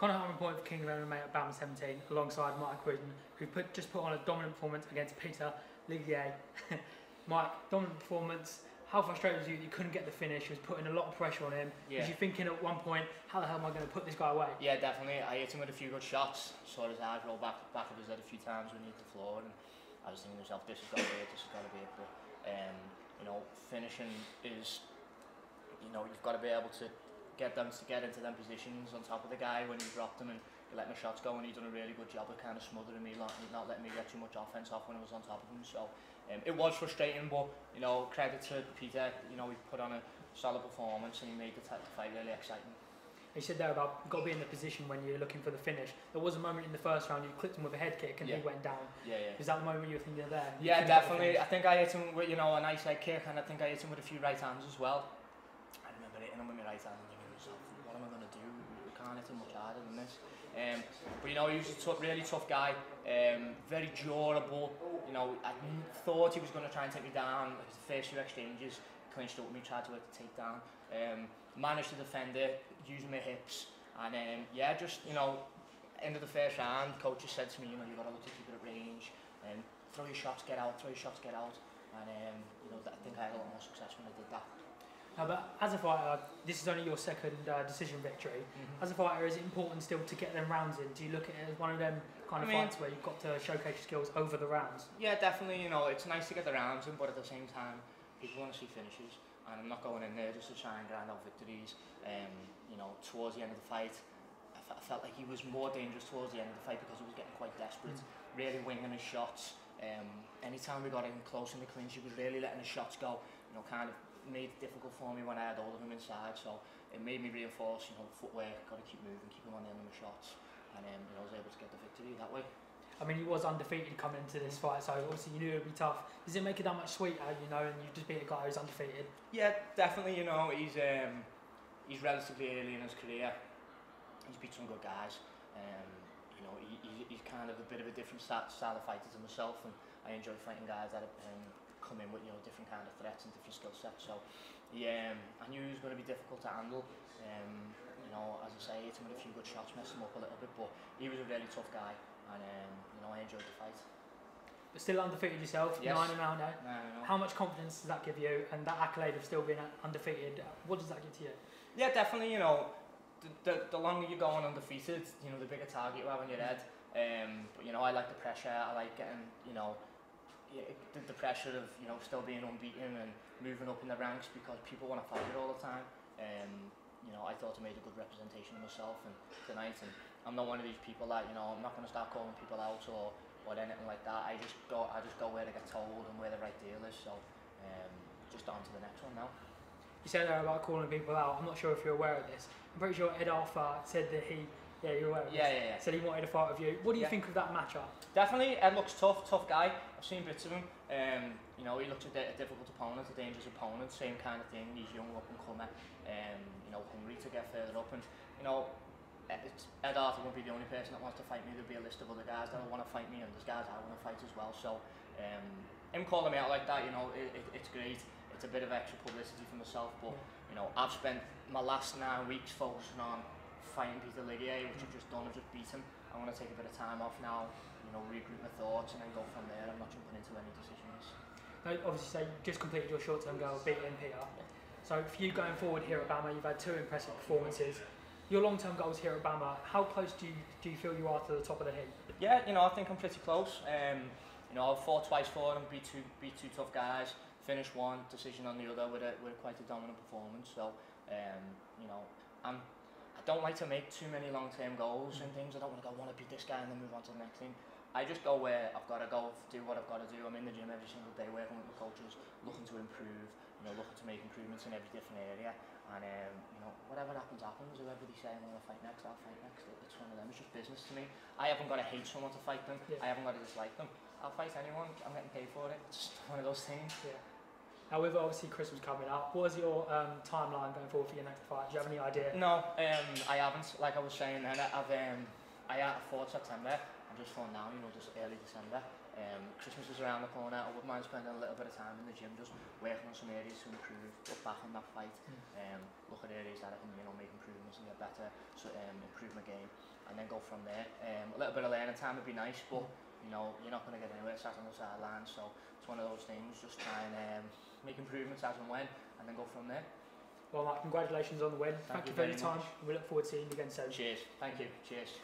Conor Hutton point for King of MMA at BAMMA 17 alongside Mike Wootten, who just put on a dominant performance against Peter Ligier. Mike, dominant performance. How frustrated was you that you couldn't get the finish? You was putting a lot of pressure on him. Yeah. Was you thinking at one point, how the hell am I going to put this guy away? Yeah, definitely. I hit him with a few good shots. Saw his eyes roll back of his head a few times beneath the floor, and I was thinking to myself, this has got to be it, this has got to be it. But you know, finishing is, you know, you've got to be able to get into them positions on top of the guy when you drop them, and you let my shots go, and he done a really good job of kind of smothering me, not letting me get too much offense off when I was on top of him. So it was frustrating, but you know, credit to Peter. You know, he put on a solid performance and he made the fight really exciting. You said there about you've got to be in the position when you're looking for the finish. There was a moment in the first round you clipped him with a head kick and he went down. Yeah. Was that the moment you were thinking of there? Yeah, definitely. I think I hit him with, you know, a nice head kick, and I think I hit him with a few right hands as well. I remember hitting him with my right hand and thinking to myself, what am I going to do? We can't hit him much harder than this. But you know, he was a really tough guy, very durable. You know, I thought he was going to try and take me down. Like, the first few exchanges, clinched up with me, tried to work the takedown. Managed to defend it, using my hips, and yeah, just, you know, end of the first round, coach just said to me, you know, you've got to look to keep it at range, and throw your shots, get out, and you know, I think I had a lot more success when I did that. Now, but as a fighter, this is only your second decision victory. As a fighter, is it important still to get them rounds in? Do you look at it as one of them kind of fights where you've got to showcase your skills over the rounds? Yeah, definitely. You know, it's nice to get the rounds in, but at the same time, people want to see finishes, and I'm not going in there just to try and grind out victories. You know, towards the end of the fight, I felt like he was more dangerous towards the end of the fight because he was getting quite desperate, really winging his shots. Anytime we got in close in the clinch, he was really letting his shots go. You know, kind of made it difficult for me when I had all of him inside. So it made me reinforce, you know, footwork, got to keep moving, keep him on the end of my shots, and you know, I was able to get the victory that way. I mean, he was undefeated coming into this fight, so obviously you knew it would be tough. Does it make it that much sweeter, you know, and you just beat a guy who's undefeated? Yeah, definitely. You know, he's relatively early in his career. He's beat some good guys. You know, he's kind of a bit of a different style of fighter to myself, and I enjoy fighting guys that come in with, you know, different kind of threats and different skill sets. So I knew he was going to be difficult to handle. You know, as I say, hit him with a few good shots, messed him up a little bit, but he was a really tough guy, and you know, I enjoyed the fight. But still undefeated yourself, yes. 9-0 now. No. How much confidence does that give you, and that accolade of still being undefeated, what does that give to you? Yeah, definitely. You know, the longer you're going undefeated, you know, the bigger target you have on your head. But you know, I like the pressure. I like getting, you know, the pressure of, you know, still being unbeaten and moving up in the ranks because people want to fight it all the time. You know, I thought I made a good representation of myself tonight, and I'm not one of these people that, you know, I'm not going to start calling people out or anything like that. I just go where I get told and where the right deal is. So just on to the next one now. You said there about calling people out. I'm not sure if you're aware of this. I'm pretty sure Ed Arthur said that you're aware of this. Yeah. Said he wanted a fight with you. What do you think of that matchup? Definitely, Ed looks tough guy. I've seen bits of him. You know, he looks a difficult opponent, a dangerous opponent, same kind of thing. He's young, up and comer, you know, hungry to get further up. And you know, Ed Arthur won't be the only person that wants to fight me. There'll be a list of other guys that will want to fight me, and there's guys I want to fight as well. So him calling me out like that, you know, it's great. It's a bit of extra publicity for myself, but you know, I've spent my last 9 weeks focusing on fighting Peter Ligier, which I've just done. I've just beat him. I want to take a bit of time off now, you know, regroup my thoughts, and then go from there. I'm not jumping into any decisions. Now, obviously, so you just completed your short-term goal of beating Peter. So for you going forward here at BAMMA, you've had 2 impressive performances. Your long-term goals here at BAMMA, how close do you feel you are to the top of the heap? Yeah, you know, I think I'm pretty close. You know, I've fought twice for them, beat two tough guys, finished one, decision on the other with quite a dominant performance. So, you know, I don't like to make too many long-term goals and things. I don't want to beat this guy and then move on to the next thing. I just go where I've got to go, do what I've got to do. I'm in the gym every single day working with my coaches, looking to improve, you know, looking to make improvements in every different area. And, you know, whatever happens, happens. Whoever they say I'm going to fight next, I'll fight next. It's one of them. It's just business to me. I haven't got to hate someone to fight them. Yeah. I haven't got to dislike them. I'll fight anyone. I'm getting paid for it. It's just one of those things. Yeah. Now, with obviously Christmas coming up, what is your timeline going forward for your next fight? Do you have any idea? No, I haven't. Like I was saying then, I fought September. I'm just fought now, you know, just early December. Christmas is around the corner. I wouldn't mind spending a little bit of time in the gym, just working on some areas to improve, look back on that fight, look at areas that I can, you know, make improvements and get better, so improve my game. and then go from there. A little bit of learning time would be nice, but you know, you're not going to get anywhere sat on the sidelines, so it's one of those things, just try and make improvements as and when, and then go from there. Well, Mark, congratulations on the win. Thank you for your time. Much. We look forward to seeing you again soon. Cheers. Thank you. Cheers.